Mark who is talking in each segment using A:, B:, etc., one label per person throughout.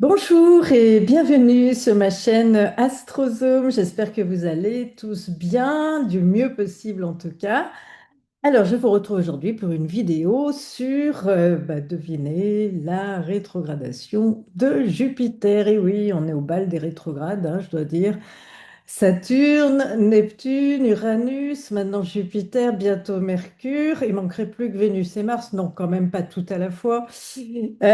A: Bonjour et bienvenue sur ma chaîne Astrozone. J'espère que vous allez tous bien, du mieux possible en tout cas. Alors, je vous retrouve aujourd'hui pour une vidéo sur, devinez, la rétrogradation de Jupiter. Et oui, on est au bal des rétrogrades, hein, je dois dire. Saturne, Neptune, Uranus, maintenant Jupiter, bientôt Mercure. Il manquerait plus que Vénus et Mars. Non, quand même pas tout à la fois. On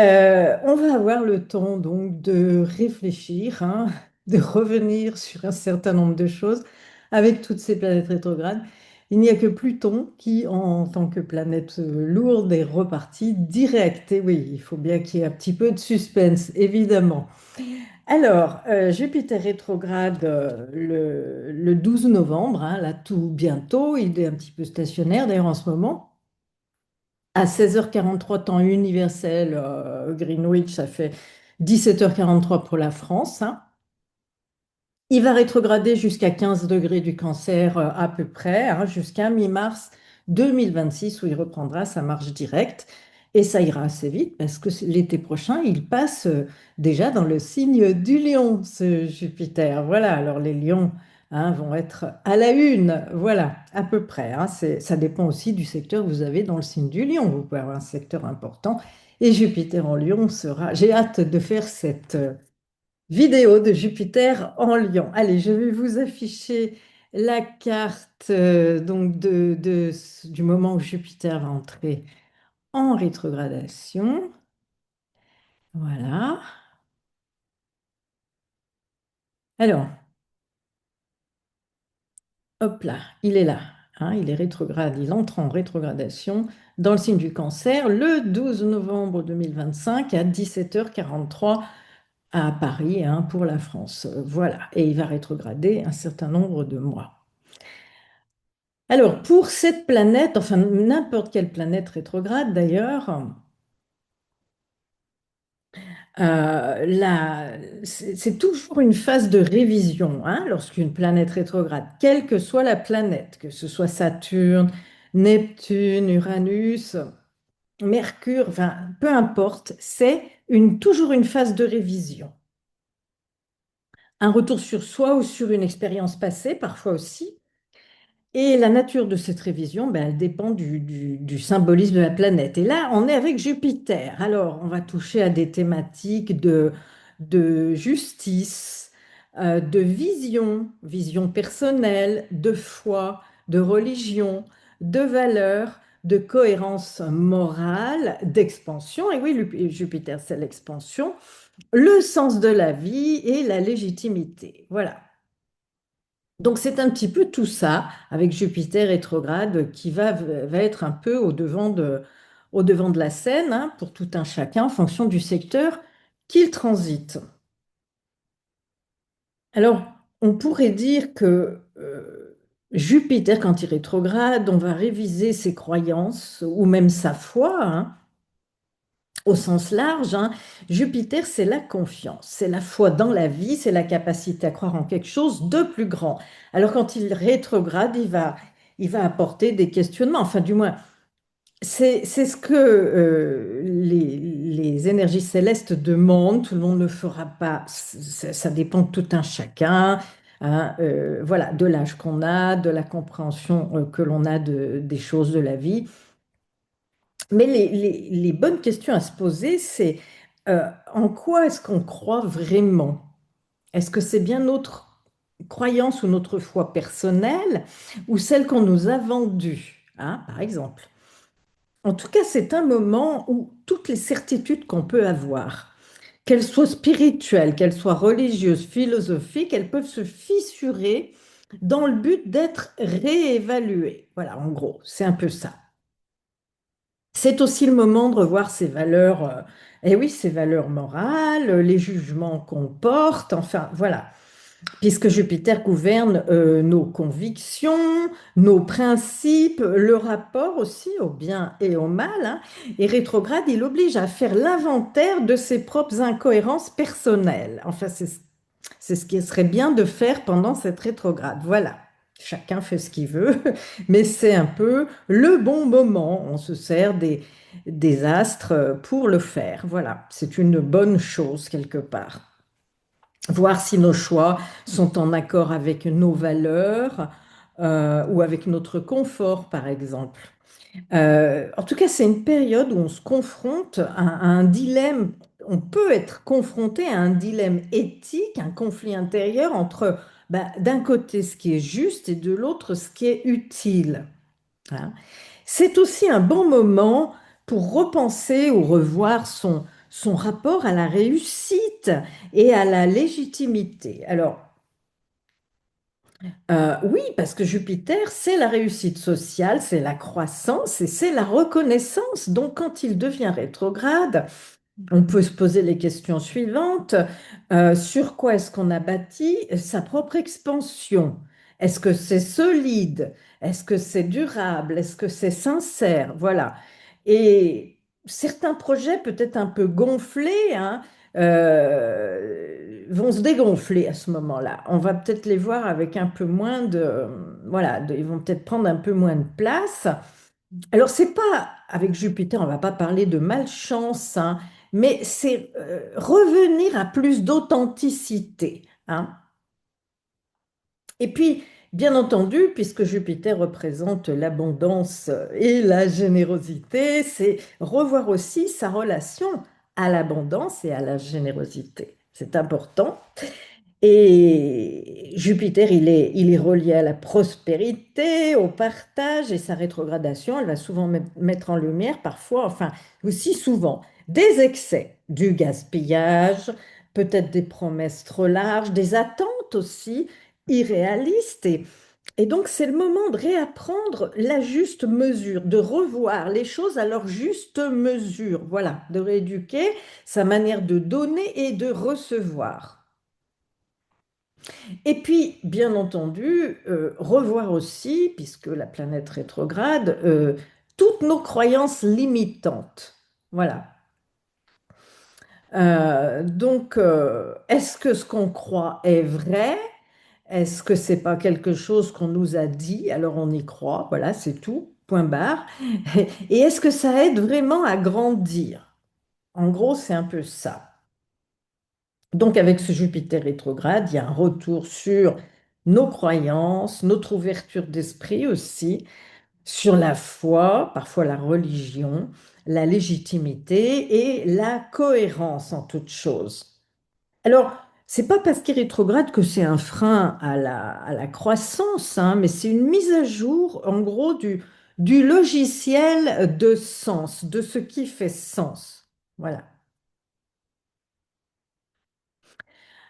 A: va avoir le temps donc de réfléchir, hein, de revenir sur un certain nombre de choses avec toutes ces planètes rétrogrades. Il n'y a que Pluton qui, en tant que planète lourde, est reparti direct. Et oui, il faut bien qu'il y ait un petit peu de suspense, évidemment. Alors, Jupiter rétrograde le 12 novembre, hein, là tout bientôt, il est un petit peu stationnaire d'ailleurs en ce moment. À 16h43 temps universel, Greenwich, ça fait 17h43 pour la France, hein. Il va rétrograder jusqu'à 15 degrés du Cancer à peu près, hein, jusqu'à mi-mars 2026 où il reprendra sa marche directe. Et ça ira assez vite parce que l'été prochain, il passe déjà dans le signe du Lion, ce Jupiter. Voilà, alors les lions, hein, vont être à la une, voilà, à peu près, hein. Ça dépend aussi du secteur que vous avez dans le signe du Lion. Vous pouvez avoir un secteur important et Jupiter en Lion sera... J'ai hâte de faire cette vidéo de Jupiter en Lion. Allez, je vais vous afficher la carte donc du moment où Jupiter va entrer en rétrogradation. Voilà. Alors, hop là, il est là, hein, il est rétrograde, il entre en rétrogradation dans le signe du Cancer le 12 novembre 2025 à 17h43 à Paris, hein, pour la France. Voilà, et il va rétrograder un certain nombre de mois. Alors, pour cette planète, enfin n'importe quelle planète rétrograde d'ailleurs, c'est toujours une phase de révision, hein, lorsqu'une planète rétrograde, quelle que soit la planète, que ce soit Saturne, Neptune, Uranus, Mercure, enfin peu importe, c'est toujours une phase de révision. Un retour sur soi ou sur une expérience passée, parfois aussi. Et la nature de cette révision, ben, elle dépend du symbolisme de la planète. Et là, on est avec Jupiter. Alors, on va toucher à des thématiques de justice, de vision, vision personnelle, de foi, de religion, de valeur, de cohérence morale, d'expansion. Et oui, Jupiter, c'est l'expansion, le sens de la vie et la légitimité. Voilà. Donc c'est un petit peu tout ça avec Jupiter rétrograde qui va être un peu au devant de la scène, hein, pour tout un chacun en fonction du secteur qu'il transite. Alors on pourrait dire que Jupiter, quand il rétrograde, on va réviser ses croyances ou même sa foi, hein, au sens large, hein. Jupiter, c'est la confiance, c'est la foi dans la vie, c'est la capacité à croire en quelque chose de plus grand. Alors quand il rétrograde, il va apporter des questionnements, enfin du moins, c'est ce que les énergies célestes demandent, tout le monde ne le fera pas, ça dépend de tout un chacun, hein, voilà, de l'âge qu'on a, de la compréhension que l'on a des choses de la vie. Mais les bonnes questions à se poser, c'est en quoi est-ce qu'on croit vraiment? Est-ce que c'est bien notre croyance ou notre foi personnelle ou celle qu'on nous a vendue, hein, par exemple? En tout cas, c'est un moment où toutes les certitudes qu'on peut avoir, qu'elles soient spirituelles, qu'elles soient religieuses, philosophiques, elles peuvent se fissurer dans le but d'être réévaluées. Voilà, en gros, c'est un peu ça. C'est aussi le moment de revoir ses valeurs, eh oui, ses valeurs morales, les jugements qu'on porte, enfin voilà, puisque Jupiter gouverne nos convictions, nos principes, le rapport aussi au bien et au mal, hein. Et rétrograde, il oblige à faire l'inventaire de ses propres incohérences personnelles. Enfin, c'est ce qui serait bien de faire pendant cette rétrograde. Voilà. Chacun fait ce qu'il veut, mais c'est un peu le bon moment. On se sert des astres pour le faire. Voilà, c'est une bonne chose quelque part. Voir si nos choix sont en accord avec nos valeurs ou avec notre confort, par exemple. En tout cas, c'est une période où on se confronte à un dilemme. On peut être confronté à un dilemme éthique, un conflit intérieur entre d'un côté ce qui est juste et de l'autre ce qui est utile. Hein. C'est aussi un bon moment pour repenser ou revoir son rapport à la réussite et à la légitimité. Alors, oui, parce que Jupiter, c'est la réussite sociale, c'est la croissance et c'est la reconnaissance. Donc, quand il devient rétrograde, on peut se poser les questions suivantes. Sur quoi est-ce qu'on a bâti sa propre expansion? Est-ce que c'est solide? Est-ce que c'est durable? Est-ce que c'est sincère? Voilà. Et certains projets, peut-être un peu gonflés, hein, vont se dégonfler à ce moment-là. On va peut-être les voir avec un peu moins de... Voilà, ils vont peut-être prendre un peu moins de place. Alors, c'est pas avec Jupiter, on va pas parler de malchance, hein, mais c'est revenir à plus d'authenticité, hein. Et puis, bien entendu, puisque Jupiter représente l'abondance et la générosité, c'est revoir aussi sa relation à l'abondance et à la générosité. C'est important. Et Jupiter, il est relié à la prospérité, au partage, et sa rétrogradation, elle va souvent mettre en lumière, parfois, enfin aussi souvent, des excès, du gaspillage, peut-être des promesses trop larges, des attentes aussi irréalistes. Et donc, c'est le moment de réapprendre la juste mesure, de revoir les choses à leur juste mesure, voilà, de rééduquer sa manière de donner et de recevoir. Et puis, bien entendu, revoir aussi, puisque la planète rétrograde, toutes nos croyances limitantes. Voilà. Donc, est-ce que ce qu'on croit est vrai? Est-ce que c'est pas quelque chose qu'on nous a dit, alors on y croit? Voilà, c'est tout, point barre. Et est-ce que ça aide vraiment à grandir? En gros, c'est un peu ça. Donc, avec ce Jupiter rétrograde, il y a un retour sur nos croyances, notre ouverture d'esprit aussi, sur la foi, parfois la religion, la légitimité et la cohérence en toute chose. Alors, c'est pas parce qu'il est rétrograde que c'est un frein à la croissance, hein, mais c'est une mise à jour, en gros, du logiciel de sens, de ce qui fait sens. Voilà.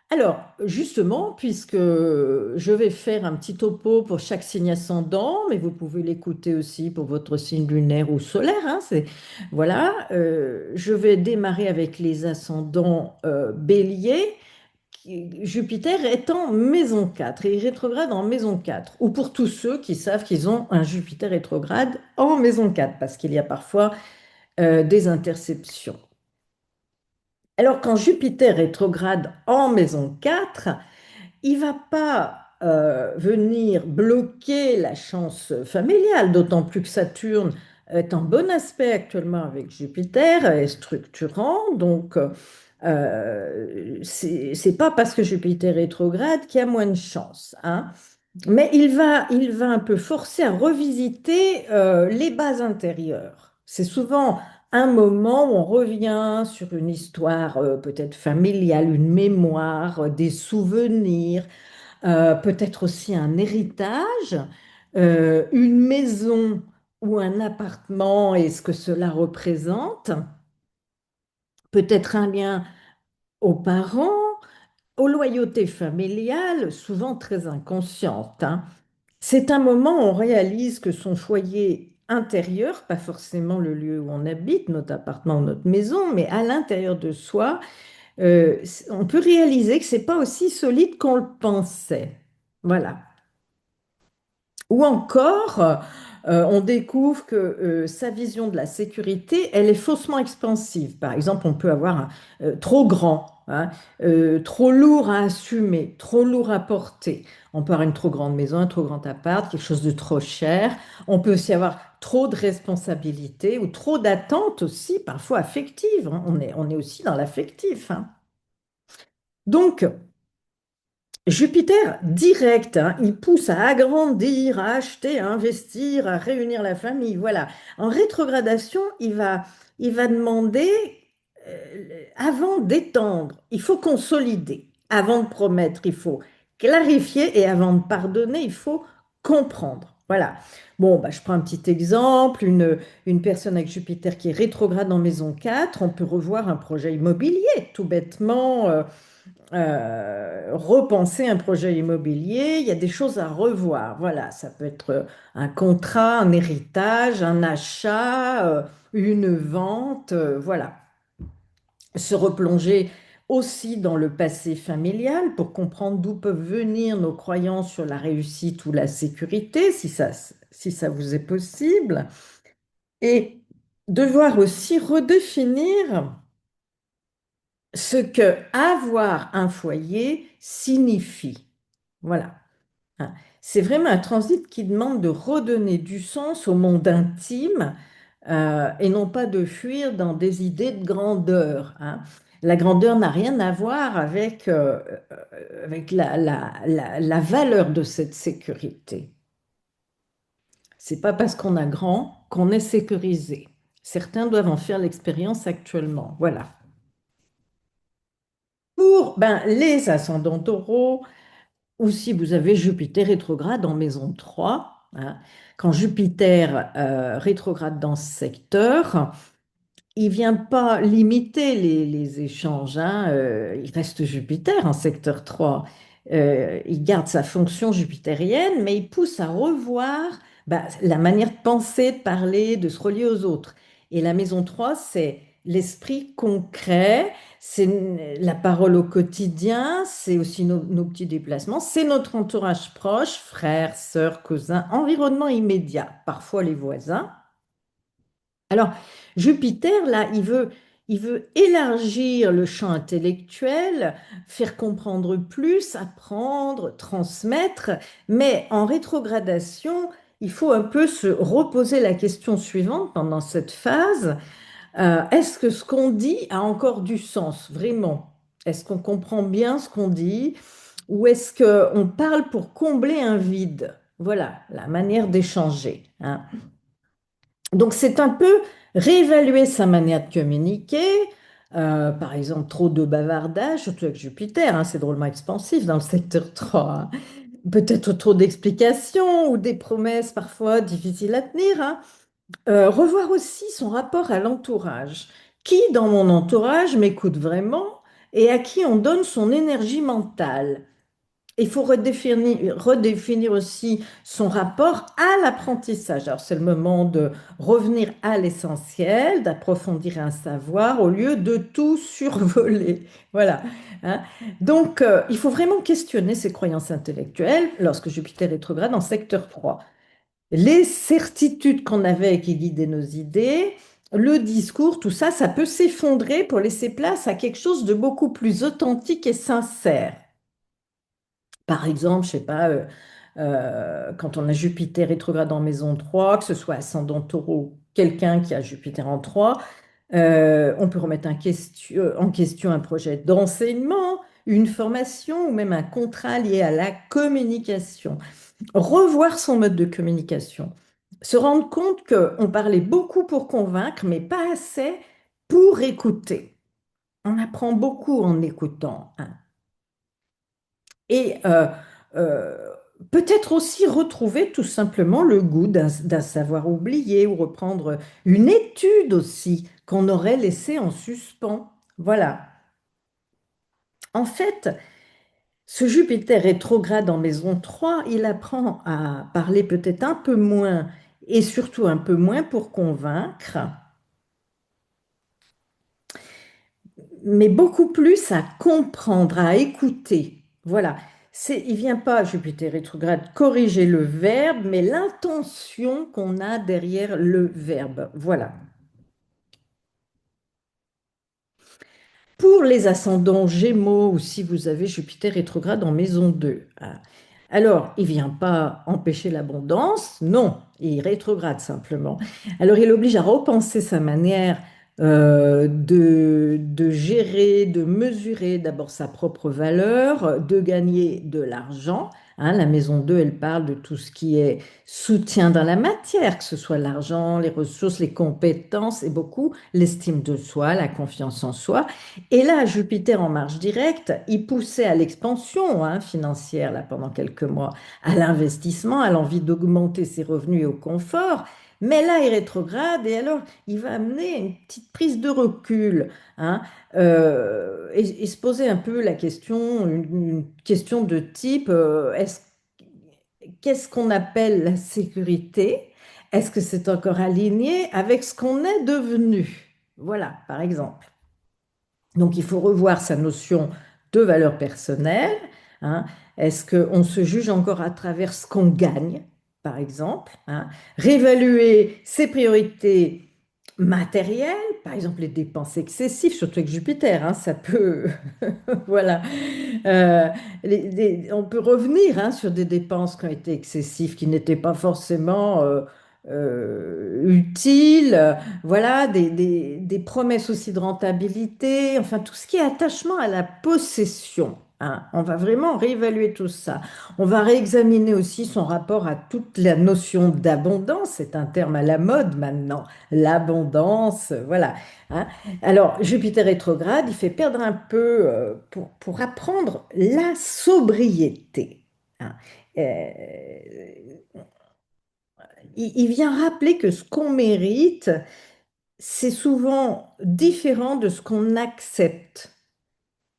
A: Alors, justement, puisque je vais faire un petit topo pour chaque signe ascendant, mais vous pouvez l'écouter aussi pour votre signe lunaire ou solaire, hein, voilà, je vais démarrer avec les ascendants bélier. Jupiter est en maison 4 et il rétrograde en maison 4. Ou pour tous ceux qui savent qu'ils ont un Jupiter rétrograde en maison 4, parce qu'il y a parfois des interceptions. Alors, quand Jupiter rétrograde en maison 4, il va pas venir bloquer la chance familiale, d'autant plus que Saturne est en bon aspect actuellement avec Jupiter, est structurant, donc c'est pas parce que Jupiter est rétrograde qu'il y a moins de chance, hein. Mais il va un peu forcer à revisiter les bases intérieures. C'est souvent un moment où on revient sur une histoire peut-être familiale, une mémoire, des souvenirs, peut-être aussi un héritage, une maison ou un appartement et ce que cela représente, peut-être un lien aux parents, aux loyautés familiales, souvent très inconscientes, hein. C'est un moment où on réalise que son foyer intérieur, pas forcément le lieu où on habite, notre appartement ou notre maison, mais à l'intérieur de soi, on peut réaliser que c'est pas aussi solide qu'on le pensait. Voilà. Ou encore, on découvre que sa vision de la sécurité, elle est faussement expansive. Par exemple, on peut avoir trop grand, hein, trop lourd à assumer, trop lourd à porter. On peut avoir une trop grande maison, un trop grand appart, quelque chose de trop cher. On peut aussi avoir trop de responsabilités ou trop d'attentes aussi, parfois affectives, hein. On est aussi dans l'affectif, hein. Donc, Jupiter, direct, hein, il pousse à agrandir, à acheter, à investir, à réunir la famille. Voilà. En rétrogradation, il va demander, avant d'étendre, il faut consolider. Avant de promettre, il faut clarifier. Et avant de pardonner, il faut comprendre. Voilà. Bon, bah, je prends un petit exemple. Une personne avec Jupiter qui est rétrograde en maison 4, on peut revoir un projet immobilier, tout bêtement. Repenser un projet immobilier, il y a des choses à revoir. Voilà, ça peut être un contrat, un héritage, un achat, une vente, voilà. Se replonger aussi dans le passé familial pour comprendre d'où peuvent venir nos croyances sur la réussite ou la sécurité, si ça vous est possible. Et devoir aussi redéfinir ce que avoir un foyer signifie. Voilà. Hein. C'est vraiment un transit qui demande de redonner du sens au monde intime et non pas de fuir dans des idées de grandeur, hein. La grandeur n'a rien à voir avec la valeur de cette sécurité. C'est pas parce qu'on a grand qu'on est sécurisé. Certains doivent en faire l'expérience actuellement. Voilà. Pour les ascendants taureaux, ou si vous avez Jupiter rétrograde en maison 3, hein, quand Jupiter rétrograde dans ce secteur, il vient pas limiter les échanges, hein, il reste Jupiter en secteur 3. Il garde sa fonction jupitérienne, mais il pousse à revoir la manière de penser, de parler, de se relier aux autres. Et la maison 3, c'est l'esprit concret, c'est la parole au quotidien, c'est aussi nos petits déplacements, c'est notre entourage proche, frères, sœurs, cousins, environnement immédiat, parfois les voisins. Alors, Jupiter, là, il veut élargir le champ intellectuel, faire comprendre plus, apprendre, transmettre, mais en rétrogradation, il faut un peu se reposer la question suivante pendant cette phase. Est-ce que ce qu'on dit a encore du sens, vraiment? Est-ce qu'on comprend bien ce qu'on dit ou est-ce qu'on parle pour combler un vide? Voilà, la manière d'échanger, hein. Donc, c'est un peu réévaluer sa manière de communiquer. Par exemple, trop de bavardage, surtout avec Jupiter, hein, c'est drôlement expansif dans le secteur 3, hein. Peut-être trop d'explications ou des promesses parfois difficiles à tenir, hein. Revoir aussi son rapport à l'entourage. Qui dans mon entourage m'écoute vraiment et à qui on donne son énergie mentale? Il faut redéfinir aussi son rapport à l'apprentissage. Alors, c'est le moment de revenir à l'essentiel, d'approfondir un savoir au lieu de tout survoler. Voilà, hein. Donc, il faut vraiment questionner ses croyances intellectuelles lorsque Jupiter rétrograde en secteur 3. Les certitudes qu'on avait et qui guidaient nos idées, le discours, tout ça, ça peut s'effondrer pour laisser place à quelque chose de beaucoup plus authentique et sincère. Par exemple, je sais pas, quand on a Jupiter rétrograde en maison 3, que ce soit ascendant taureau, quelqu'un qui a Jupiter en 3, on peut remettre en question un projet d'enseignement, une formation ou même un contrat lié à la communication. Revoir son mode de communication. Se rendre compte qu'on parlait beaucoup pour convaincre, mais pas assez pour écouter. On apprend beaucoup en écoutant, hein. Et euh, peut-être aussi retrouver tout simplement le goût d'un savoir oublié ou reprendre une étude aussi qu'on aurait laissée en suspens. Voilà. En fait, ce Jupiter rétrograde en maison 3, il apprend à parler peut-être un peu moins et surtout un peu moins pour convaincre, mais beaucoup plus à comprendre, à écouter. Voilà. Il vient pas, Jupiter rétrograde, corriger le verbe, mais l'intention qu'on a derrière le verbe. Voilà. Pour les ascendants Gémeaux, ou si vous avez Jupiter rétrograde en maison 2, hein. Alors, il ne vient pas empêcher l'abondance, non, il rétrograde simplement. Alors, il oblige à repenser sa manière de gérer, de mesurer d'abord sa propre valeur, de gagner de l'argent. Hein, la maison 2, elle parle de tout ce qui est soutien dans la matière, que ce soit l'argent, les ressources, les compétences et beaucoup l'estime de soi, la confiance en soi. Et là, Jupiter en marche directe, il poussait à l'expansion hein, financière là, pendant quelques mois, à l'investissement, à l'envie d'augmenter ses revenus et au confort. Mais là, il rétrograde et alors il va amener une petite prise de recul hein, et se poser un peu la question, une question de type qu'est-ce qu'on appelle la sécurité? Est-ce que c'est encore aligné avec ce qu'on est devenu? Voilà, par exemple. Donc, il faut revoir sa notion de valeur personnelle, hein. Est-ce qu'on se juge encore à travers ce qu'on gagne, par exemple, hein? Réévaluer ses priorités matérielles, par exemple les dépenses excessives, surtout avec Jupiter, hein, ça peut, voilà. Euh, on peut revenir hein, sur des dépenses qui ont été excessives, qui n'étaient pas forcément utiles. Voilà, des promesses aussi de rentabilité, enfin tout ce qui est attachement à la possession, hein. On va vraiment réévaluer tout ça. On va réexaminer aussi son rapport à toute la notion d'abondance. C'est un terme à la mode maintenant. L'abondance, voilà, hein. Alors, Jupiter rétrograde, il fait perdre un peu pour apprendre la sobriété, hein. Euh, il vient rappeler que ce qu'on mérite, c'est souvent différent de ce qu'on accepte.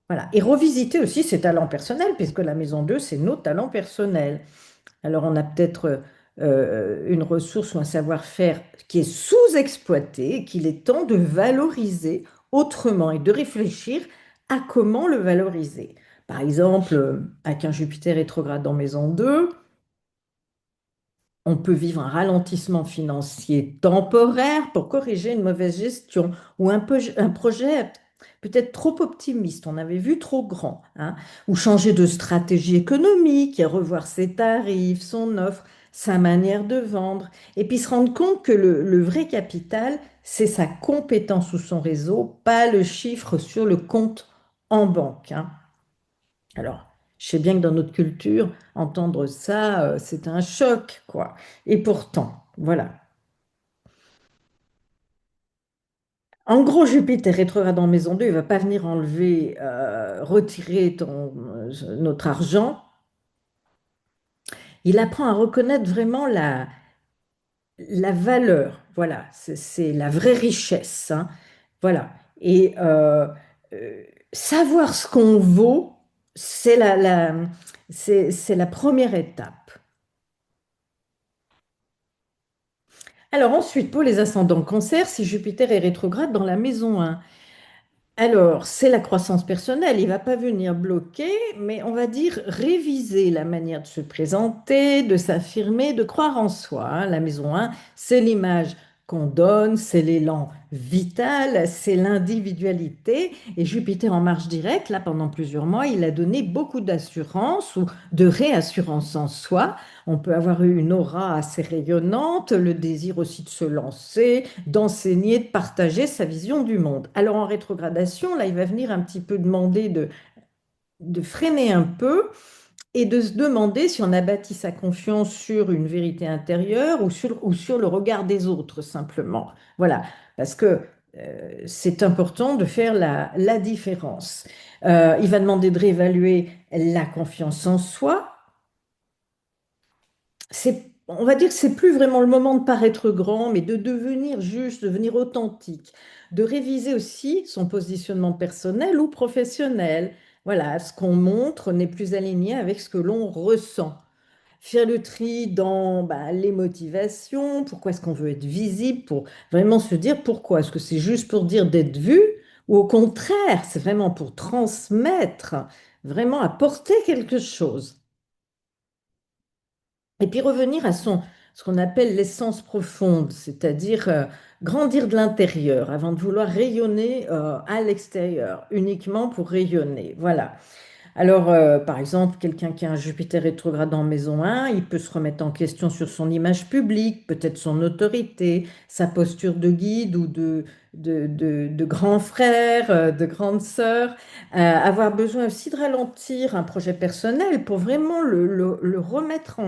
A: Voilà. Et revisiter aussi ses talents personnels, puisque la maison 2, c'est nos talents personnels. Alors, on a peut-être une ressource ou un savoir-faire qui est sous-exploité et qu'il est temps de valoriser autrement et de réfléchir à comment le valoriser. Par exemple, avec un Jupiter rétrograde en maison 2, on peut vivre un ralentissement financier temporaire pour corriger une mauvaise gestion ou un projet peut-être trop optimiste, on avait vu trop grand, hein, ou changer de stratégie économique et revoir ses tarifs, son offre, sa manière de vendre, et puis se rendre compte que le vrai capital, c'est sa compétence ou son réseau, pas le chiffre sur le compte en banque, hein. Alors, je sais bien que dans notre culture, entendre ça, c'est un choc, quoi. Et pourtant, voilà. En gros, Jupiter rétrograde en maison 2, il ne va pas venir enlever, retirer notre argent. Il apprend à reconnaître vraiment la valeur. Voilà, c'est la vraie richesse, hein. Voilà. Et euh, savoir ce qu'on vaut, c'est la première étape. Alors ensuite, pour les ascendants Cancer, si Jupiter est rétrograde dans la maison 1, alors c'est la croissance personnelle, il ne va pas venir bloquer, mais on va dire réviser la manière de se présenter, de s'affirmer, de croire en soi, hein. La maison 1, c'est l'image qu'on donne, c'est l'élan vital, c'est l'individualité. Et Jupiter en marche directe, là pendant plusieurs mois, il a donné beaucoup d'assurance ou de réassurance en soi. On peut avoir eu une aura assez rayonnante, le désir aussi de se lancer, d'enseigner, de partager sa vision du monde. Alors en rétrogradation, là, il va venir un petit peu demander de freiner un peu et de se demander si on a bâti sa confiance sur une vérité intérieure ou sur le regard des autres, simplement. Voilà, parce que c'est important de faire la différence. Il va demander de réévaluer la confiance en soi, on va dire que c'est plus vraiment le moment de paraître grand, mais de devenir juste, devenir authentique, de réviser aussi son positionnement personnel ou professionnel. Voilà, ce qu'on montre n'est plus aligné avec ce que l'on ressent. Faire le tri dans bah, les motivations, pourquoi est-ce qu'on veut être visible, pour vraiment se dire pourquoi. Est-ce que c'est juste pour dire d'être vu ou au contraire, c'est vraiment pour transmettre vraiment apporter quelque chose. Et puis revenir à ce qu'on appelle l'essence profonde, c'est-à-dire grandir de l'intérieur avant de vouloir rayonner à l'extérieur, uniquement pour rayonner. Voilà. Alors, par exemple, quelqu'un qui a un Jupiter rétrograde en maison 1, il peut se remettre en question sur son image publique, peut-être son autorité, sa posture de guide ou de grand frère, de grande sœur, avoir besoin aussi de ralentir un projet personnel pour vraiment le remettre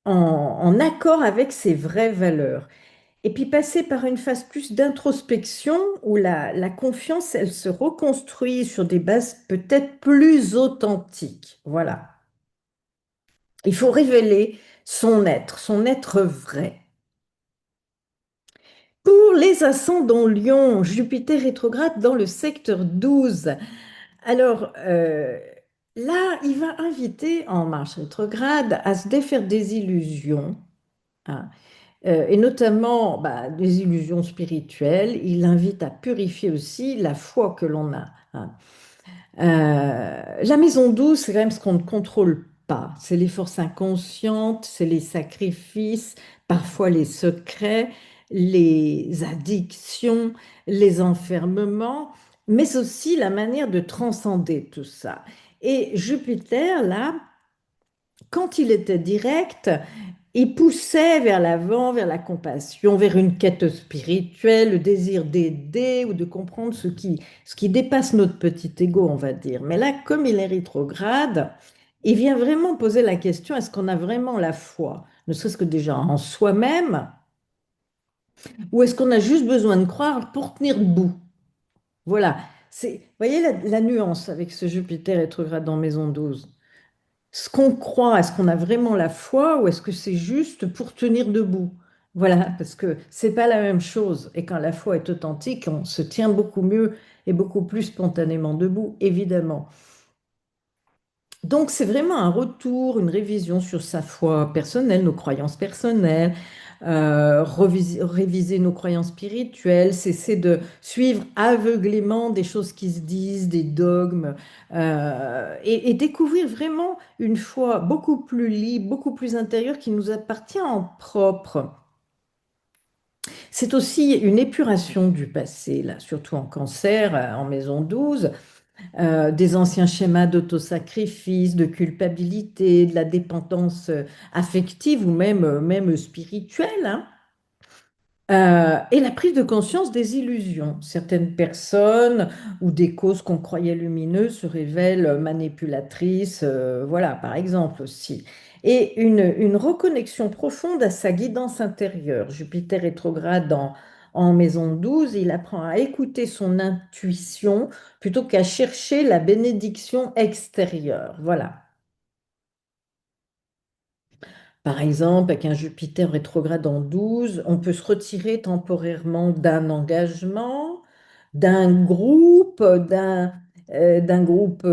A: en accord avec ses vraies valeurs. Et puis passer par une phase plus d'introspection où la confiance, elle se reconstruit sur des bases peut-être plus authentiques. Voilà. Il faut révéler son être vrai. Pour les ascendants Lion, Jupiter rétrograde dans le secteur 12. Alors, là, il va inviter en marche rétrograde à se défaire des illusions, hein. Et notamment des illusions spirituelles. Il invite à purifier aussi la foi que l'on a, hein. La maison douce, c'est quand même ce qu'on ne contrôle pas. C'est les forces inconscientes, c'est les sacrifices, parfois les secrets, les addictions, les enfermements, mais aussi la manière de transcender tout ça. Et Jupiter, là, quand il était direct, il poussait vers l'avant, vers la compassion, vers une quête spirituelle, le désir d'aider ou de comprendre ce qui dépasse notre petit ego, on va dire. Mais là, comme il est rétrograde, il vient vraiment poser la question, est-ce qu'on a vraiment la foi? Ne serait-ce que déjà en soi-même, ou est-ce qu'on a juste besoin de croire pour tenir debout? Voilà. Vous voyez la nuance avec ce Jupiter rétrograde dans Maison 12. Ce qu'on croit, est-ce qu'on a vraiment la foi ou est-ce que c'est juste pour tenir debout? Voilà, parce que c'est pas la même chose. Et quand la foi est authentique, on se tient beaucoup mieux et beaucoup plus spontanément debout, évidemment. Donc c'est vraiment un retour, une révision sur sa foi personnelle, nos croyances personnelles, réviser nos croyances spirituelles, cesser de suivre aveuglément des choses qui se disent, des dogmes, et découvrir vraiment une foi beaucoup plus libre, beaucoup plus intérieure qui nous appartient en propre. C'est aussi une épuration du passé, là, surtout en cancer, en maison 12, des anciens schémas d'autosacrifice, de culpabilité, de la dépendance affective ou même spirituelle, hein. Et la prise de conscience des illusions. Certaines personnes ou des causes qu'on croyait lumineuses se révèlent manipulatrices, voilà, par exemple aussi. Et une reconnexion profonde à sa guidance intérieure. Jupiter rétrograde en maison 12, il apprend à écouter son intuition plutôt qu'à chercher la bénédiction extérieure. Voilà. Par exemple, avec un Jupiter rétrograde en 12, on peut se retirer temporairement d'un engagement, d'un groupe, d'un groupe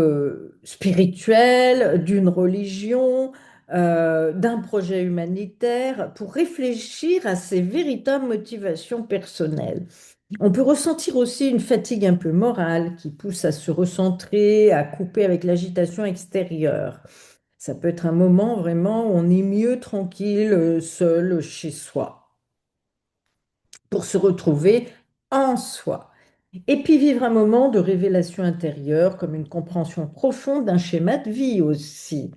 A: spirituel, d'une religion, d'un projet humanitaire, pour réfléchir à ses véritables motivations personnelles. On peut ressentir aussi une fatigue un peu morale qui pousse à se recentrer, à couper avec l'agitation extérieure. Ça peut être un moment vraiment où on est mieux tranquille, seul, chez soi, pour se retrouver en soi. Et puis vivre un moment de révélation intérieure, comme une compréhension profonde d'un schéma de vie aussi.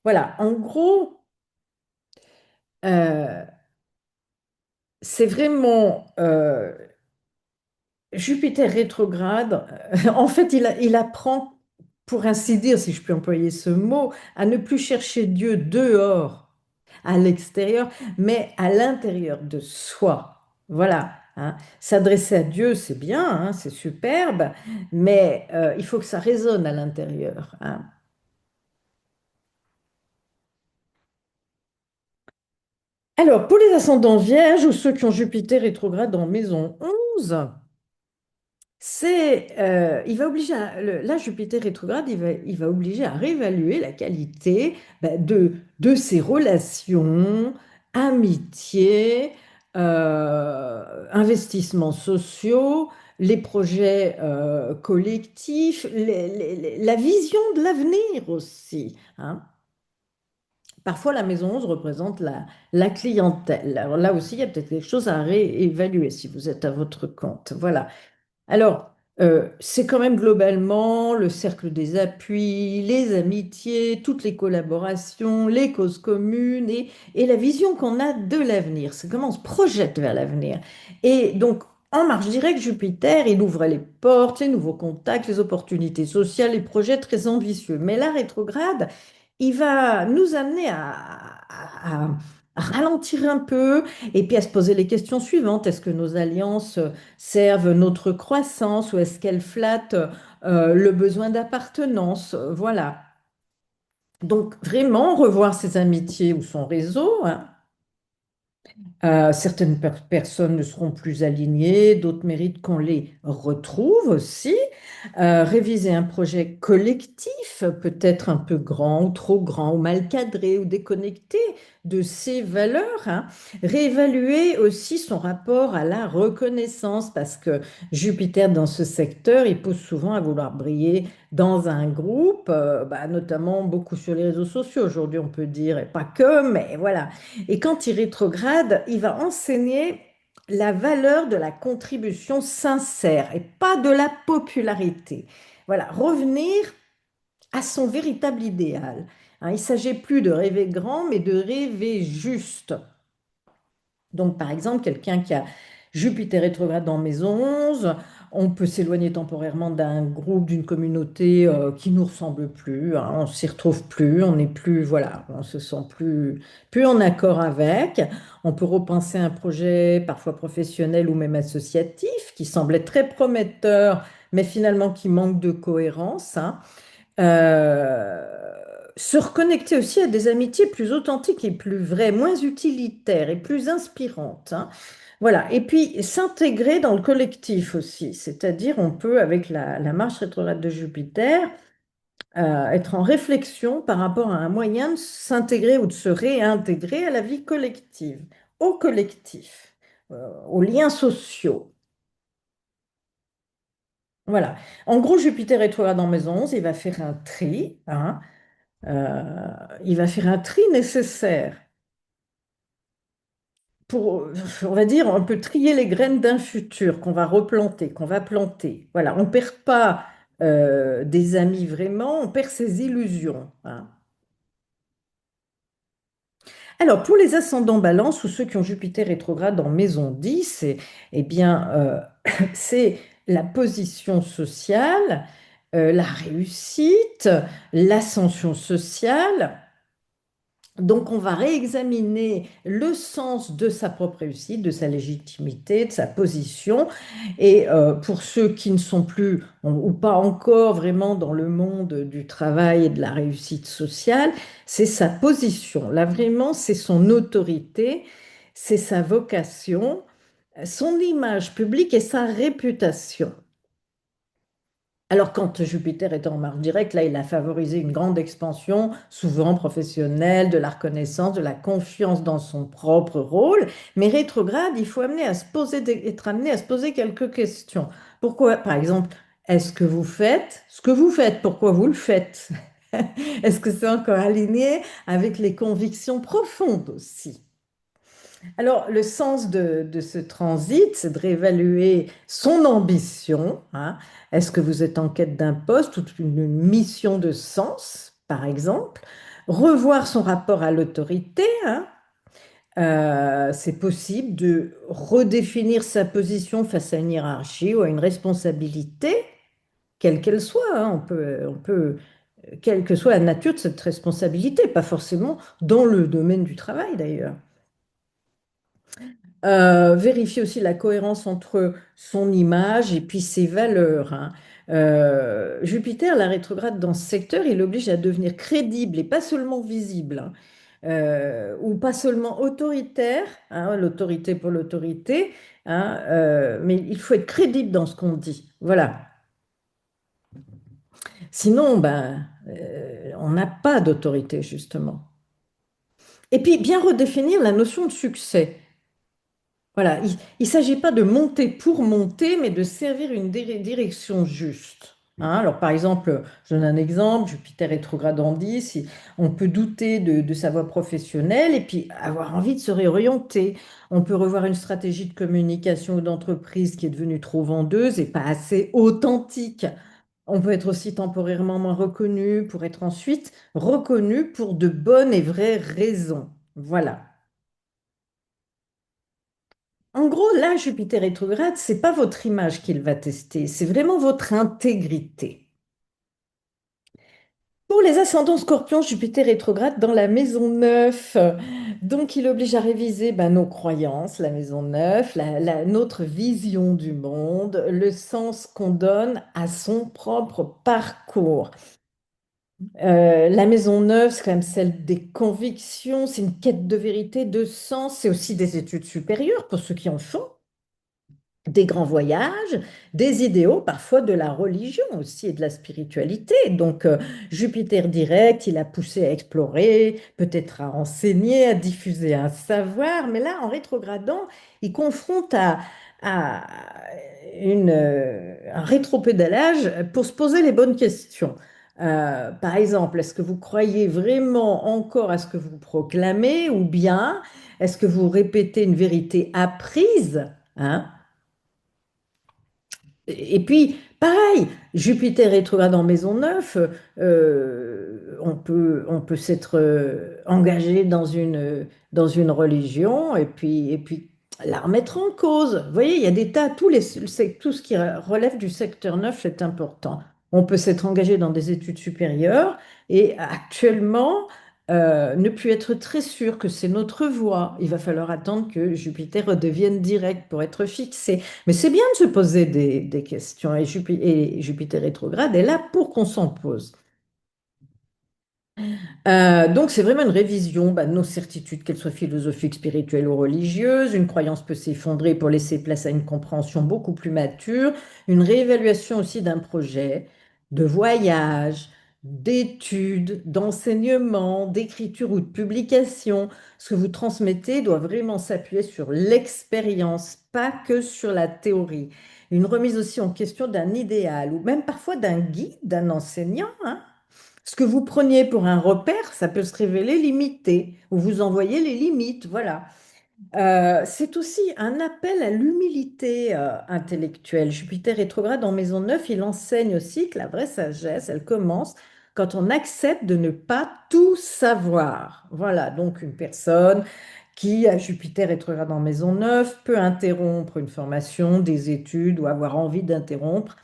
A: Voilà, en gros, euh, c'est vraiment Jupiter rétrograde. En fait, il apprend, pour ainsi dire, si je peux employer ce mot, à ne plus chercher Dieu dehors à l'extérieur, mais à l'intérieur de soi. Voilà, hein. S'adresser à Dieu, c'est bien, hein, c'est superbe, mais il faut que ça résonne à l'intérieur, hein. Alors, pour les ascendants vierges ou ceux qui ont Jupiter rétrograde en maison 11, il va obliger là, Jupiter rétrograde, il va obliger à réévaluer la qualité de ses relations, amitiés, investissements sociaux, les projets collectifs, la vision de l'avenir aussi, hein. Parfois, la maison 11 représente la clientèle. Alors là aussi, il y a peut-être quelque chose à réévaluer si vous êtes à votre compte. Voilà. Alors, c'est quand même globalement le cercle des appuis, les amitiés, toutes les collaborations, les causes communes et la vision qu'on a de l'avenir. C'est comment on se projette vers l'avenir. Et donc, en marche directe, Jupiter, il ouvre les portes, les nouveaux contacts, les opportunités sociales, les projets très ambitieux. Mais la rétrograde, il va nous amener à ralentir un peu et puis à se poser les questions suivantes. Est-ce que nos alliances servent notre croissance ou est-ce qu'elles flattent le besoin d'appartenance? Voilà. Donc, vraiment, revoir ses amitiés ou son réseau, hein. Certaines personnes ne seront plus alignées, d'autres méritent qu'on les retrouve aussi. Réviser un projet collectif, peut-être un peu grand ou trop grand ou mal cadré ou déconnecté de ses valeurs, hein. Réévaluer aussi son rapport à la reconnaissance parce que Jupiter dans ce secteur, il pousse souvent à vouloir briller dans un groupe, bah, notamment beaucoup sur les réseaux sociaux aujourd'hui on peut dire, et pas que, mais voilà. Et quand il rétrograde, il va enseigner la valeur de la contribution sincère et pas de la popularité. Voilà, revenir à son véritable idéal, hein. Il ne s'agit plus de rêver grand, mais de rêver juste. Donc, par exemple, quelqu'un qui a Jupiter rétrograde dans maison 11, on peut s'éloigner temporairement d'un groupe, d'une communauté qui nous ressemble plus, hein, on s'y retrouve plus, on n'est plus, voilà, on se sent plus en accord avec. On peut repenser un projet parfois professionnel ou même associatif qui semblait très prometteur, mais finalement qui manque de cohérence, hein. Euh, Se reconnecter aussi à des amitiés plus authentiques et plus vraies, moins utilitaires et plus inspirantes, hein. Voilà. Et puis s'intégrer dans le collectif aussi. C'est-à-dire, on peut, avec la marche rétrograde de Jupiter, être en réflexion par rapport à un moyen de s'intégrer ou de se réintégrer à la vie collective, au collectif, aux liens sociaux. Voilà. En gros, Jupiter rétrograde dans maison 11, il va faire un tri, hein. Euh, il va faire un tri nécessaire pour, on va dire, on peut trier les graines d'un futur qu'on va replanter, qu'on va planter. Voilà, on ne perd pas des amis vraiment, on perd ses illusions, hein. Alors, pour les ascendants balance ou ceux qui ont Jupiter rétrograde en maison 10, eh bien, c'est la position sociale, la réussite, l'ascension sociale. Donc, on va réexaminer le sens de sa propre réussite, de sa légitimité, de sa position. Et pour ceux qui ne sont plus ou pas encore vraiment dans le monde du travail et de la réussite sociale, c'est sa position. Là, vraiment, c'est son autorité, c'est sa vocation, son image publique et sa réputation. Alors, quand Jupiter est en marche directe, là, il a favorisé une grande expansion, souvent professionnelle, de la reconnaissance, de la confiance dans son propre rôle. Mais rétrograde, il faut être amené à se poser quelques questions. Pourquoi, par exemple, est-ce que vous faites ce que vous faites? Pourquoi vous le faites? Est-ce que c'est encore aligné avec les convictions profondes aussi? Alors, le sens de ce transit, c'est de réévaluer son ambition, hein. Est-ce que vous êtes en quête d'un poste ou d'une mission de sens, par exemple? Revoir son rapport à l'autorité, hein. C'est possible de redéfinir sa position face à une hiérarchie ou à une responsabilité, quelle qu'elle soit, hein. Quelle que soit la nature de cette responsabilité, pas forcément dans le domaine du travail d'ailleurs. Vérifier aussi la cohérence entre son image et puis ses valeurs, hein. Jupiter, la rétrograde dans ce secteur, il oblige à devenir crédible et pas seulement visible, hein. Ou pas seulement autoritaire, hein, l'autorité pour l'autorité, hein, mais il faut être crédible dans ce qu'on dit. Voilà. Sinon, ben, on n'a pas d'autorité, justement. Et puis, bien redéfinir la notion de succès. Voilà, il ne s'agit pas de monter pour monter, mais de servir une direction juste. Hein, alors, par exemple, je donne un exemple, Jupiter rétrograde en 10, on peut douter de sa voie professionnelle et puis avoir envie de se réorienter. On peut revoir une stratégie de communication ou d'entreprise qui est devenue trop vendeuse et pas assez authentique. On peut être aussi temporairement moins reconnu pour être ensuite reconnu pour de bonnes et vraies raisons. Voilà. En gros, là, Jupiter rétrograde, c'est pas votre image qu'il va tester, c'est vraiment votre intégrité. Pour les ascendants scorpions, Jupiter rétrograde dans la maison 9. Donc, il oblige à réviser nos croyances, la maison 9, notre vision du monde, le sens qu'on donne à son propre parcours. La maison 9, c'est quand même celle des convictions, c'est une quête de vérité, de sens, c'est aussi des études supérieures pour ceux qui en font. Des grands voyages, des idéaux, parfois de la religion aussi et de la spiritualité. Donc Jupiter direct, il a poussé à explorer, peut-être à enseigner, à diffuser un savoir, mais là, en rétrogradant, il confronte à un rétropédalage pour se poser les bonnes questions. Par exemple, est-ce que vous croyez vraiment encore à ce que vous proclamez ou bien est-ce que vous répétez une vérité apprise, hein? Et puis, pareil, Jupiter rétrograde en maison 9, on peut s'être engagé dans une religion et puis la remettre en cause. Vous voyez, il y a des tas, tout ce qui relève du secteur 9 c'est important. On peut s'être engagé dans des études supérieures et actuellement ne plus être très sûr que c'est notre voie. Il va falloir attendre que Jupiter redevienne direct pour être fixé. Mais c'est bien de se poser des questions et Jupiter rétrograde est là pour qu'on s'en pose. Donc, c'est vraiment une révision de nos certitudes, qu'elles soient philosophiques, spirituelles ou religieuses. Une croyance peut s'effondrer pour laisser place à une compréhension beaucoup plus mature. Une réévaluation aussi d'un projet, de voyage, d'études, d'enseignement, d'écriture ou de publication. Ce que vous transmettez doit vraiment s'appuyer sur l'expérience, pas que sur la théorie. Une remise aussi en question d'un idéal ou même parfois d'un guide, d'un enseignant, hein. Ce que vous preniez pour un repère, ça peut se révéler limité, ou vous envoyez les limites, voilà. C'est aussi un appel à l'humilité intellectuelle. Jupiter rétrograde en maison 9, il enseigne aussi que la vraie sagesse, elle commence quand on accepte de ne pas tout savoir. Voilà, donc une personne qui a Jupiter rétrograde en maison 9 peut interrompre une formation, des études ou avoir envie d'interrompre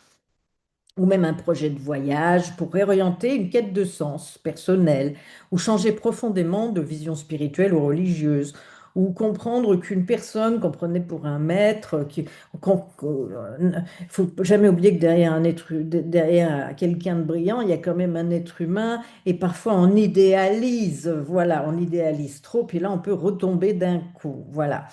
A: ou même un projet de voyage pour réorienter une quête de sens personnel, ou changer profondément de vision spirituelle ou religieuse, ou comprendre qu'une personne qu'on prenait pour un maître, faut jamais oublier que derrière derrière quelqu'un de brillant, il y a quand même un être humain, et parfois on idéalise, voilà, on idéalise trop, puis là on peut retomber d'un coup, voilà.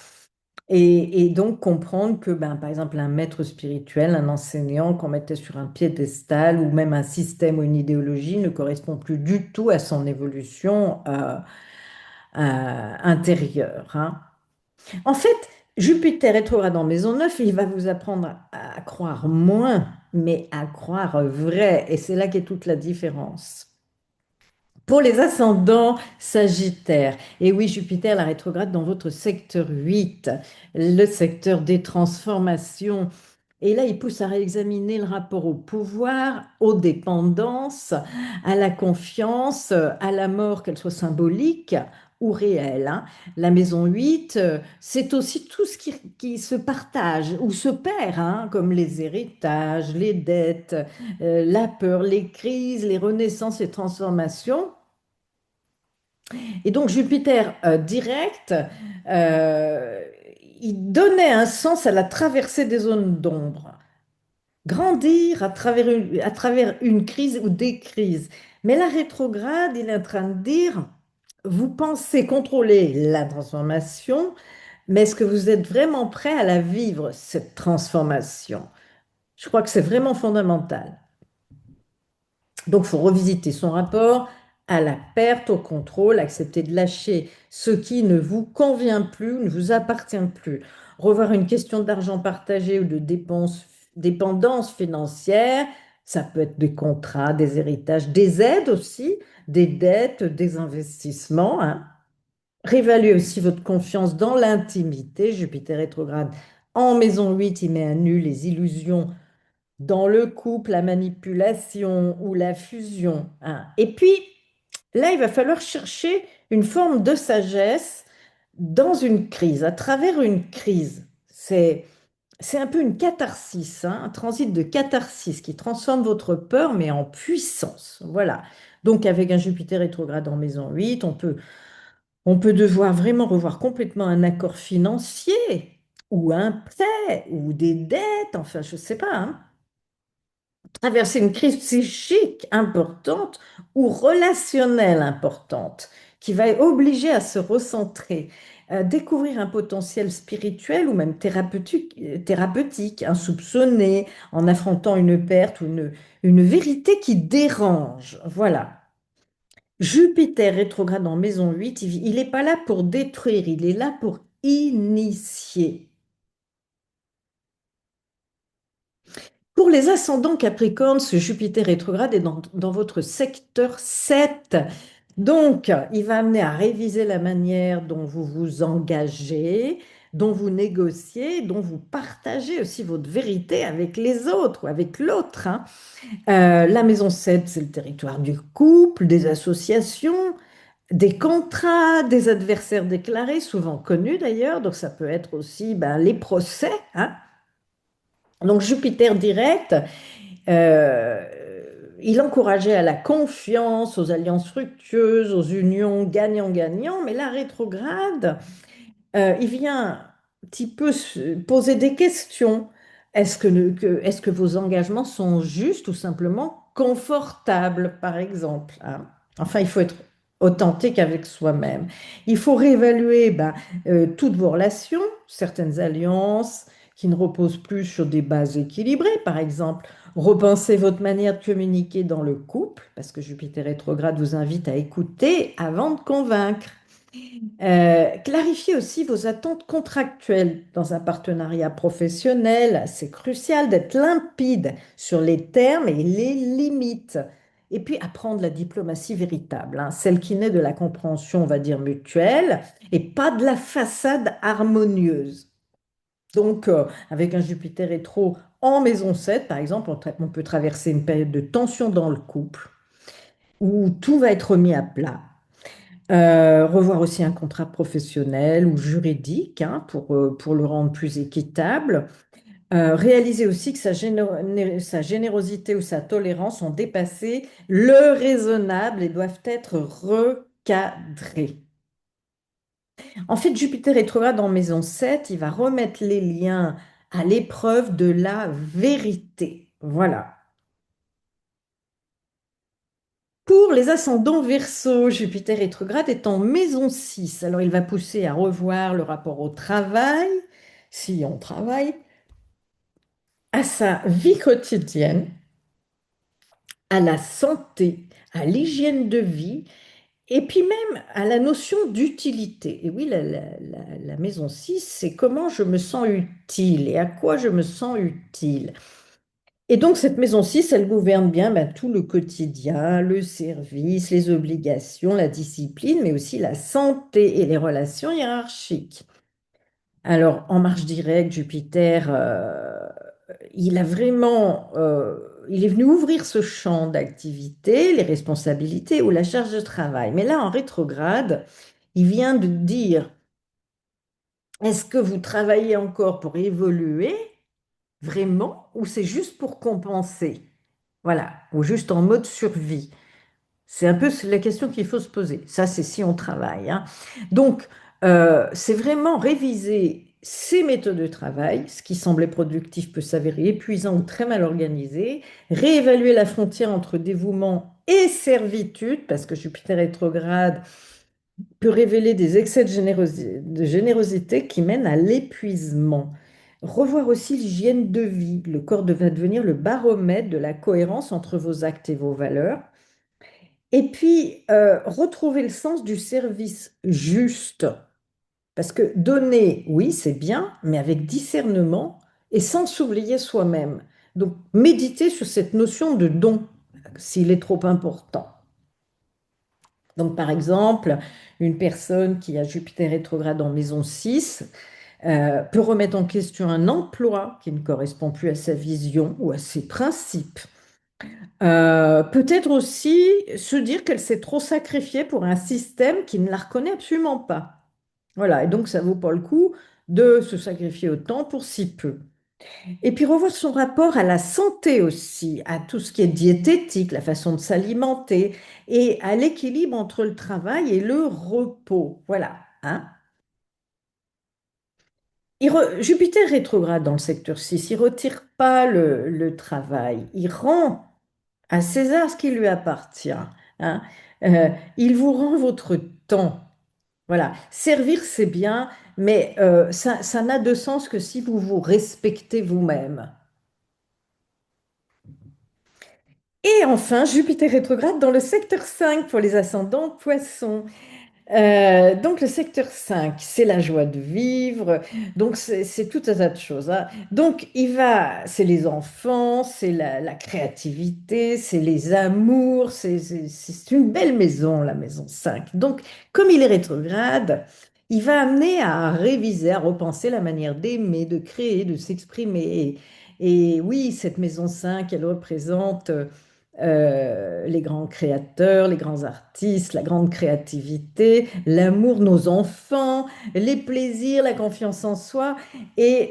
A: Et donc comprendre que, par exemple, un maître spirituel, un enseignant qu'on mettait sur un piédestal ou même un système ou une idéologie ne correspond plus du tout à son évolution intérieure, hein. En fait, Jupiter rétrograde en maison 9, il va vous apprendre à croire moins, mais à croire vrai. Et c'est là qu'est toute la différence. Pour les ascendants Sagittaires, et oui, Jupiter la rétrograde dans votre secteur 8, le secteur des transformations. Et là, il pousse à réexaminer le rapport au pouvoir, aux dépendances, à la confiance, à la mort, qu'elle soit symbolique ou réelle, hein. La maison 8, c'est aussi tout ce qui se partage ou se perd, hein, comme les héritages, les dettes, la peur, les crises, les renaissances et transformations. Et donc Jupiter direct, euh, il donnait un sens à la traversée des zones d'ombre, grandir à travers une crise ou des crises. Mais la rétrograde, il est en train de dire, vous pensez contrôler la transformation, mais est-ce que vous êtes vraiment prêt à la vivre, cette transformation? Je crois que c'est vraiment fondamental. Donc, il faut revisiter son rapport à la perte, au contrôle, accepter de lâcher ce qui ne vous convient plus, ne vous appartient plus. revoir une question d'argent partagé ou de dépendance financière. Ça peut être des contrats, des héritages, des aides aussi, des dettes, des investissements, hein. Réévaluez aussi votre confiance dans l'intimité. Jupiter rétrograde en maison 8, il met à nu les illusions dans le couple, la manipulation ou la fusion, hein. Et puis, là, il va falloir chercher une forme de sagesse dans une crise, à travers une crise. C'est un peu une catharsis, hein, un transit de catharsis qui transforme votre peur, mais en puissance. Voilà. Donc, avec un Jupiter rétrograde en maison 8, on peut devoir vraiment revoir complètement un accord financier ou un prêt ou des dettes, enfin, je ne sais pas, hein. Traverser une crise psychique importante ou relationnelle importante qui va obliger à se recentrer, découvrir un potentiel spirituel ou même thérapeutique, insoupçonné, en affrontant une perte ou une vérité qui dérange. Voilà. Jupiter rétrograde en maison 8, il n'est pas là pour détruire, il est là pour initier. Pour les ascendants Capricorne, ce Jupiter rétrograde est dans votre secteur 7. Donc, il va amener à réviser la manière dont vous vous engagez, dont vous négociez, dont vous partagez aussi votre vérité avec les autres ou avec l'autre, hein. La maison 7, c'est le territoire du couple, des associations, des contrats, des adversaires déclarés, souvent connus d'ailleurs. Donc, ça peut être aussi ben, les procès, hein. Donc, Jupiter direct. Euh, il encourageait à la confiance, aux alliances fructueuses, aux unions gagnant-gagnant, mais la rétrograde, il vient un petit peu se poser des questions. Est-ce que vos engagements sont justes ou simplement confortables, par exemple, hein? Enfin, il faut être authentique avec soi-même. Il faut réévaluer ben, toutes vos relations, certaines alliances qui ne reposent plus sur des bases équilibrées, par exemple. Repensez votre manière de communiquer dans le couple, parce que Jupiter rétrograde vous invite à écouter avant de convaincre. Clarifiez aussi vos attentes contractuelles dans un partenariat professionnel. C'est crucial d'être limpide sur les termes et les limites. Et puis apprendre la diplomatie véritable, hein, celle qui naît de la compréhension, on va dire, mutuelle, et pas de la façade harmonieuse. Donc, avec un Jupiter rétro en maison 7, par exemple, on peut traverser une période de tension dans le couple, où tout va être mis à plat. Revoir aussi un contrat professionnel ou juridique, hein, pour le rendre plus équitable. Réaliser aussi que sa générosité ou sa tolérance ont dépassé le raisonnable et doivent être recadrés. En fait, Jupiter rétrograde en maison 7, il va remettre les liens à l'épreuve de la vérité. Voilà. Pour les ascendants Verseau, Jupiter rétrograde est en maison 6. Alors, il va pousser à revoir le rapport au travail, si on travaille, à sa vie quotidienne, à la santé, à l'hygiène de vie, et puis même à la notion d'utilité. Et oui, la maison 6, c'est comment je me sens utile et à quoi je me sens utile. Et donc, cette maison 6, elle gouverne bien ben, tout le quotidien, le service, les obligations, la discipline, mais aussi la santé et les relations hiérarchiques. Alors, en marche directe, Jupiter, il est venu ouvrir ce champ d'activité, les responsabilités ou la charge de travail. Mais là, en rétrograde, il vient de dire, est-ce que vous travaillez encore pour évoluer vraiment ou c'est juste pour compenser? Voilà, ou juste en mode survie. C'est un peu la question qu'il faut se poser. Ça, c'est si on travaille, hein. Donc, c'est vraiment réviser ses méthodes de travail. Ce qui semblait productif peut s'avérer épuisant ou très mal organisé. Réévaluer la frontière entre dévouement et servitude, parce que Jupiter rétrograde peut révéler des excès de générosité qui mènent à l'épuisement. Revoir aussi l'hygiène de vie. Le corps va devenir le baromètre de la cohérence entre vos actes et vos valeurs. Et puis, retrouver le sens du service juste, Parce que donner, oui, c'est bien, mais avec discernement et sans s'oublier soi-même. Donc, méditez sur cette notion de don, s'il est trop important. Donc, par exemple, une personne qui a Jupiter rétrograde en maison 6 peut remettre en question un emploi qui ne correspond plus à sa vision ou à ses principes. Peut-être aussi se dire qu'elle s'est trop sacrifiée pour un système qui ne la reconnaît absolument pas. Voilà, et donc ça vaut pas le coup de se sacrifier autant pour si peu. Et puis revoir son rapport à la santé aussi, à tout ce qui est diététique, la façon de s'alimenter et à l'équilibre entre le travail et le repos. Voilà, hein. Jupiter rétrograde dans le secteur 6, il retire pas le travail, il rend à César ce qui lui appartient, hein. Il vous rend votre temps. Voilà, servir c'est bien, mais ça n'a de sens que si vous vous respectez vous-même. Et enfin, Jupiter rétrograde dans le secteur 5 pour les ascendants poissons. Donc le secteur 5, c'est la joie de vivre, donc c'est tout un tas de choses, hein. Donc c'est les enfants, c'est la créativité, c'est les amours, c'est une belle maison, la maison 5. Donc comme il est rétrograde, il va amener à réviser, à repenser la manière d'aimer, de créer, de s'exprimer. Et oui, cette maison 5, elle représente les grands créateurs, les grands artistes, la grande créativité, l'amour, nos enfants, les plaisirs, la confiance en soi. Et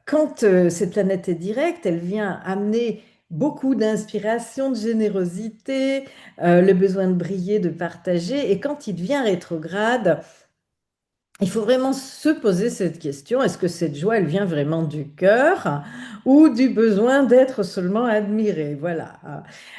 A: quand cette planète est directe, elle vient amener beaucoup d'inspiration, de générosité, le besoin de briller, de partager. Et quand il devient rétrograde, il faut vraiment se poser cette question, est-ce que cette joie, elle vient vraiment du cœur ou du besoin d'être seulement admiré? Voilà.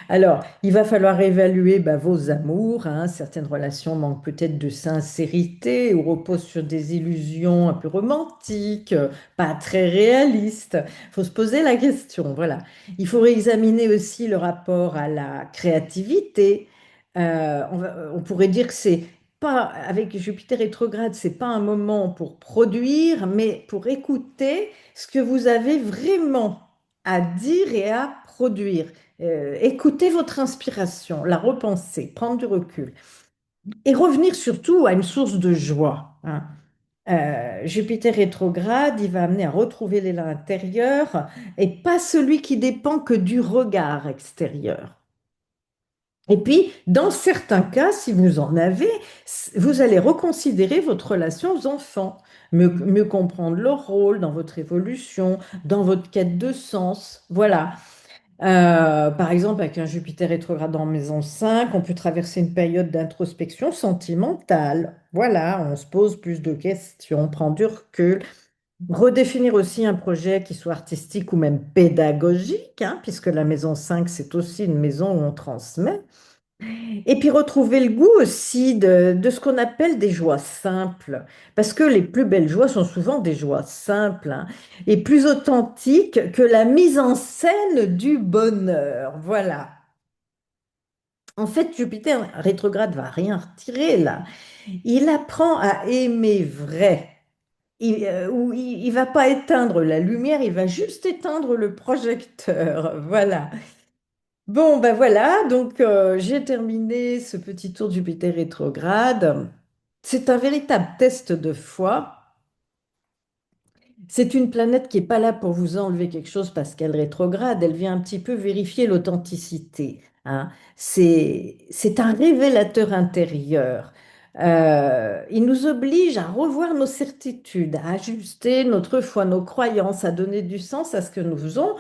A: Alors, il va falloir évaluer vos amours, hein. Certaines relations manquent peut-être de sincérité ou reposent sur des illusions un peu romantiques, pas très réalistes. Il faut se poser la question, voilà. Il faut réexaminer aussi le rapport à la créativité. On pourrait dire que c'est pas avec Jupiter rétrograde, c'est pas un moment pour produire, mais pour écouter ce que vous avez vraiment à dire et à produire. Écoutez votre inspiration, la repenser, prendre du recul et revenir surtout à une source de joie, hein. Jupiter rétrograde, il va amener à retrouver l'élan intérieur et pas celui qui dépend que du regard extérieur. Et puis, dans certains cas, si vous en avez, vous allez reconsidérer votre relation aux enfants, mieux comprendre leur rôle dans votre évolution, dans votre quête de sens. Voilà. Par exemple, avec un Jupiter rétrograde en maison 5, on peut traverser une période d'introspection sentimentale. Voilà, on se pose plus de questions, on prend du recul. Redéfinir aussi un projet qui soit artistique ou même pédagogique, hein, puisque la maison 5, c'est aussi une maison où on transmet. Et puis retrouver le goût aussi de ce qu'on appelle des joies simples, parce que les plus belles joies sont souvent des joies simples, hein, et plus authentiques que la mise en scène du bonheur. Voilà. En fait, Jupiter rétrograde va rien retirer là. Il apprend à aimer vrai. Il va pas éteindre la lumière, il va juste éteindre le projecteur. Voilà. Bon, ben voilà, donc j'ai terminé ce petit tour de Jupiter rétrograde. C'est un véritable test de foi. C'est une planète qui n'est pas là pour vous enlever quelque chose parce qu'elle rétrograde, elle vient un petit peu vérifier l'authenticité, hein. C'est un révélateur intérieur. Il nous oblige à revoir nos certitudes, à ajuster notre foi, nos croyances, à donner du sens à ce que nous faisons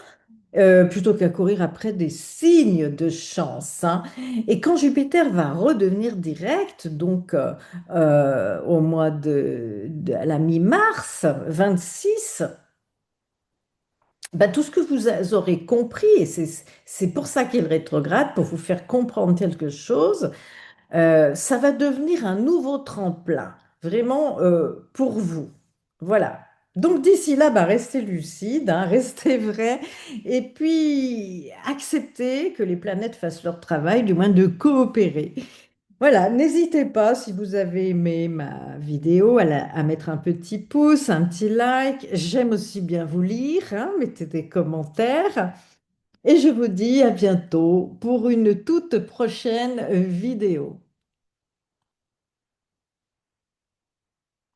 A: plutôt qu'à courir après des signes de chance, hein. Et quand Jupiter va redevenir direct, donc au mois à la mi-mars 26, tout ce que vous aurez compris, et c'est pour ça qu'il rétrograde, pour vous faire comprendre quelque chose, ça va devenir un nouveau tremplin, vraiment pour vous. Voilà. Donc d'ici là, restez lucide, hein, restez vrai, et puis acceptez que les planètes fassent leur travail, du moins de coopérer. Voilà, n'hésitez pas si vous avez aimé ma vidéo à mettre un petit pouce, un petit like. J'aime aussi bien vous lire, hein, mettez des commentaires. Et je vous dis à bientôt pour une toute prochaine vidéo.